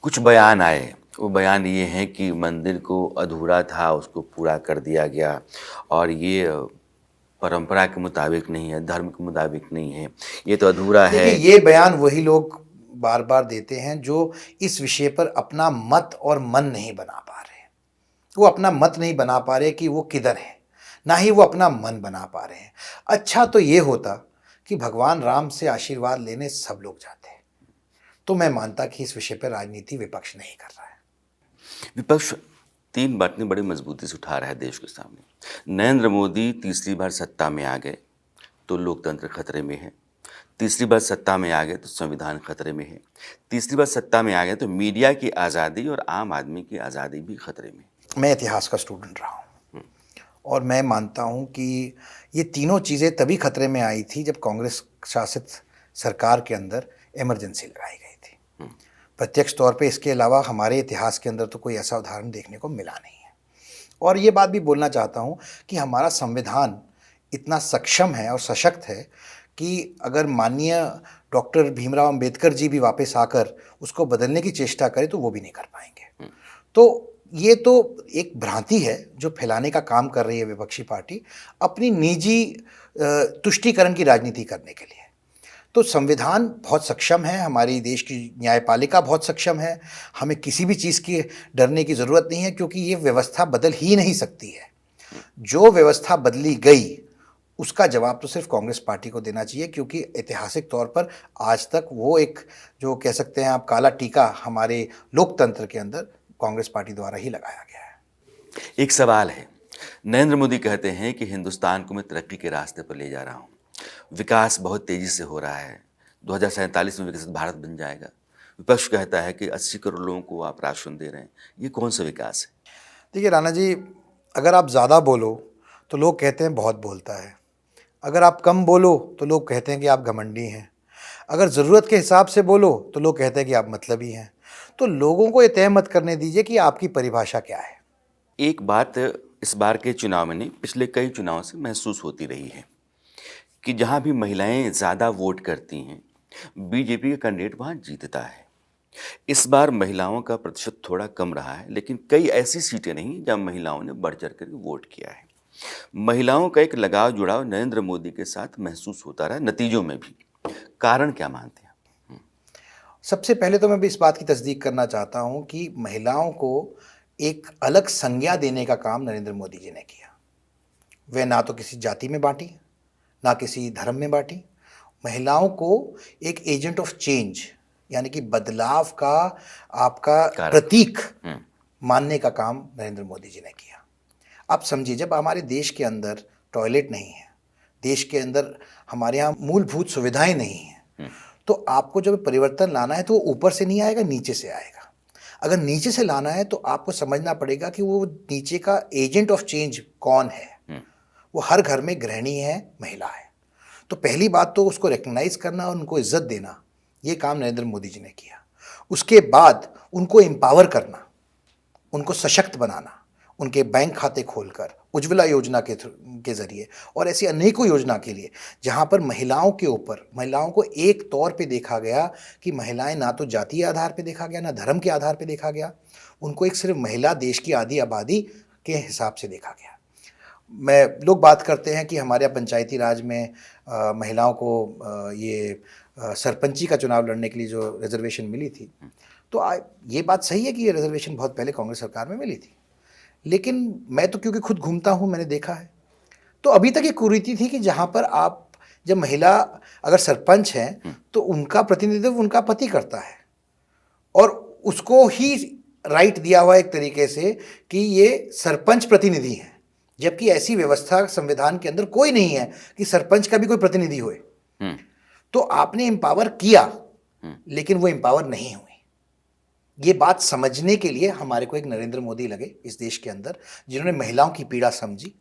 कुछ बयान आए, वो बयान ये हैं कि मंदिर को अधूरा था, उसको पूरा कर दिया गया और ये परंपरा के मुताबिक नहीं है, धर्म के मुताबिक नहीं है, ये तो अधूरा देखिए, है। ये बयान वही लोग बार बार देते हैं जो इस विषय पर अपना मत और मन नहीं बना पा रहे। वो अपना मत नहीं बना पा रहे कि वो किधर है, ना ही वो अपना मन बना पा रहे हैं। अच्छा तो ये होता कि भगवान राम से आशीर्वाद लेने सब लोग जाते, तो मैं मानता कि इस विषय पर राजनीति विपक्ष नहीं कर रहा है। विपक्ष 3 बातें बड़ी मजबूती से उठा रहा है देश के सामने। नरेंद्र मोदी तीसरी बार सत्ता में आ गए तो लोकतंत्र खतरे में है, तीसरी बार सत्ता में आ गए तो संविधान खतरे में है, तीसरी बार सत्ता में आ गए तो मीडिया की आज़ादी और आम आदमी की आज़ादी भी खतरे में है। मैं इतिहास का स्टूडेंट रहा हूँ और मैं मानता हूँ कि ये तीनों चीज़ें तभी खतरे में आई थी जब कांग्रेस शासित सरकार के अंदर इमरजेंसी लगाई गई थी। प्रत्यक्ष तौर पे इसके अलावा हमारे इतिहास के अंदर तो कोई ऐसा उदाहरण देखने को मिला नहीं है। और ये बात भी बोलना चाहता हूँ कि हमारा संविधान इतना सक्षम है और सशक्त है कि अगर माननीय डॉक्टर भीमराव अंबेडकर जी भी वापस आकर उसको बदलने की चेष्टा करें तो वो भी नहीं कर पाएंगे। तो ये तो एक भ्रांति है जो फैलाने का काम कर रही है विपक्षी पार्टी अपनी निजी तुष्टीकरण की राजनीति करने के लिए। तो संविधान बहुत सक्षम है, हमारी देश की न्यायपालिका बहुत सक्षम है, हमें किसी भी चीज़ की डरने की ज़रूरत नहीं है क्योंकि ये व्यवस्था बदल ही नहीं सकती है। जो व्यवस्था बदली गई उसका जवाब तो सिर्फ कांग्रेस पार्टी को देना चाहिए क्योंकि ऐतिहासिक तौर पर आज तक वो एक जो कह सकते हैं आप काला टीका हमारे लोकतंत्र के अंदर कांग्रेस पार्टी द्वारा ही लगाया गया है। एक सवाल है, नरेंद्र मोदी कहते हैं कि हिंदुस्तान को मैं तरक्की के रास्ते पर ले जा रहा हूँ, विकास बहुत तेज़ी से हो रहा है, 2047 में विकसित भारत बन जाएगा। विपक्ष कहता है कि 80 करोड़ लोगों को आप राशन दे रहे हैं, ये कौन सा विकास है? देखिए राणा जी, अगर आप ज़्यादा बोलो तो लोग कहते हैं बहुत बोलता है, अगर आप कम बोलो तो लोग कहते हैं कि आप घमंडी हैं, अगर ज़रूरत के हिसाब से बोलो तो लोग कहते हैं कि आप मतलबी हैं। तो लोगों को ये तय मत करने दीजिए कि आपकी परिभाषा क्या है। एक बात इस बार के चुनाव में नहीं, पिछले कई चुनावों से महसूस होती रही है कि जहाँ भी महिलाएं ज़्यादा वोट करती हैं, बीजेपी का कैंडिडेट वहाँ जीतता है। इस बार महिलाओं का प्रतिशत थोड़ा कम रहा है, लेकिन कई ऐसी सीटें नहीं जहाँ महिलाओं ने बढ़ चढ़ कर वोट किया है। महिलाओं का एक लगाव जुड़ाव नरेंद्र मोदी के साथ महसूस होता रहा, नतीजों में भी। कारण क्या मानते हैं? सबसे पहले तो मैं भी इस बात की तस्दीक करना चाहता हूं कि महिलाओं को एक अलग संज्ञा देने का काम नरेंद्र मोदी जी ने किया। वे ना तो किसी जाति में बांटी, ना किसी धर्म में बांटी। महिलाओं को एक एजेंट ऑफ चेंज यानी कि बदलाव का आपका प्रतीक मानने का काम नरेंद्र मोदी जी ने किया। आप समझिए, जब हमारे देश के अंदर टॉयलेट नहीं है, देश के अंदर हमारे यहाँ मूलभूत सुविधाएं नहीं हैं, तो आपको जब परिवर्तन लाना है तो वो ऊपर से नहीं आएगा, नीचे से आएगा। अगर नीचे से लाना है तो आपको समझना पड़ेगा कि वो नीचे का एजेंट ऑफ चेंज कौन है। वो हर घर में गृहिणी है, महिला है। तो पहली बात तो उसको रिकग्नाइज करना और उनको इज्जत देना, ये काम नरेंद्र मोदी जी ने किया। उसके बाद उनको एम्पावर करना, उनको सशक्त बनाना, उनके बैंक खाते खोलकर उज्ज्वला योजना के ज़रिए और ऐसी अनेकों योजना के लिए जहाँ पर महिलाओं के ऊपर, महिलाओं को एक तौर पे देखा गया कि महिलाएं ना तो जातीय आधार पे देखा गया, ना धर्म के आधार पे देखा गया, उनको एक सिर्फ महिला देश की आधी आबादी के हिसाब से देखा गया। लोग बात करते हैं कि हमारे यहाँ पंचायती राज में महिलाओं को सरपंची का चुनाव लड़ने के लिए जो रिजर्वेशन मिली थी, तो ये बात सही है कि ये रिजर्वेशन बहुत पहले कांग्रेस सरकार में मिली थी, लेकिन मैं तो क्योंकि खुद घूमता हूँ, मैंने देखा है। तो अभी तक ये कुरीति थी कि जहाँ पर आप जब महिला अगर सरपंच हैं तो उनका प्रतिनिधित्व उनका पति करता है और उसको ही राइट दिया हुआ एक तरीके से कि ये सरपंच प्रतिनिधि हैं, जबकि ऐसी व्यवस्था संविधान के अंदर कोई नहीं है कि सरपंच का भी कोई प्रतिनिधि होए। तो आपने एम्पावर किया लेकिन वो एम्पावर नहीं हुई। ये बात समझने के लिए हमारे को एक नरेंद्र मोदी लगे इस देश के अंदर, जिन्होंने महिलाओं की पीड़ा समझी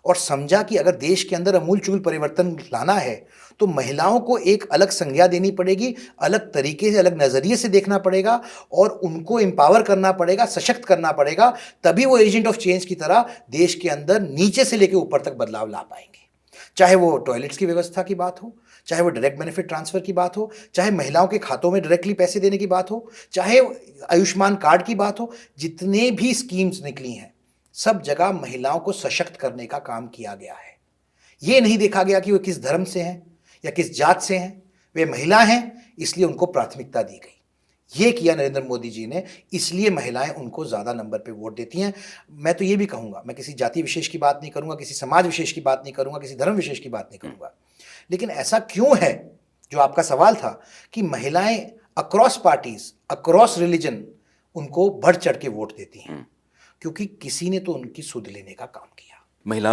और समझा कि अगर देश के अंदर अमूलचूल परिवर्तन लाना है तो महिलाओं को एक अलग संज्ञा देनी पड़ेगी, अलग तरीके से, अलग नज़रिए से देखना पड़ेगा और उनको एम्पावर करना पड़ेगा, सशक्त करना पड़ेगा। तभी वो एजेंट ऑफ चेंज की तरह देश के अंदर नीचे से लेकर ऊपर तक बदलाव ला पाएंगे। चाहे वो टॉयलेट्स की व्यवस्था की बात हो, चाहे वो डायरेक्ट बेनिफिट ट्रांसफर की बात हो, चाहे महिलाओं के खातों में डायरेक्टली पैसे देने की बात हो, चाहे आयुष्मान कार्ड की बात हो, जितने भी स्कीम्स निकली हैं सब जगह महिलाओं को सशक्त करने का काम किया गया है। ये नहीं देखा गया कि वो किस धर्म से हैं या किस जात से हैं, वे महिला हैं इसलिए उनको प्राथमिकता दी गई। ये किया नरेंद्र मोदी जी ने, इसलिए महिलाएं उनको ज़्यादा नंबर पे वोट देती हैं। मैं तो ये भी कहूँगा, मैं किसी जाति विशेष की बात नहीं करूँगा, किसी समाज विशेष की बात नहीं करूँगा, किसी धर्म विशेष की बात नहीं करूँगा, लेकिन ऐसा क्यों है, जो आपका सवाल था, कि महिलाएं अक्रॉस पार्टीज, अक्रॉस रिलीजन उनको बढ़ चढ़ के वोट देती हैं? क्योंकि किसी ने तो उनकी सुध लेने का काम किया। महिलाओं